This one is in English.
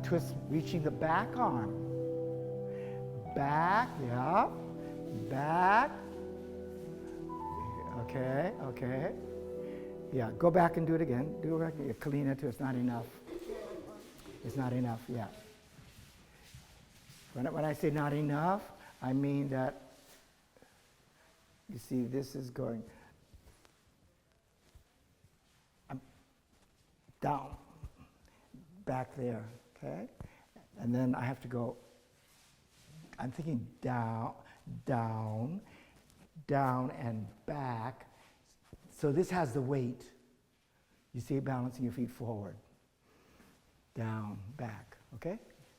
twist, reaching the back arm. Back, yeah. Back. Okay, okay. Yeah, go back and do it again. Do it again. Kalina too, it's not enough. It's not enough, yeah. When I say not enough, I mean that, you see, this is going down, back there, okay? And then I have to go, I'm thinking down, down, down and back. So this has the weight. You see, balancing your feet forward. Down, back, okay?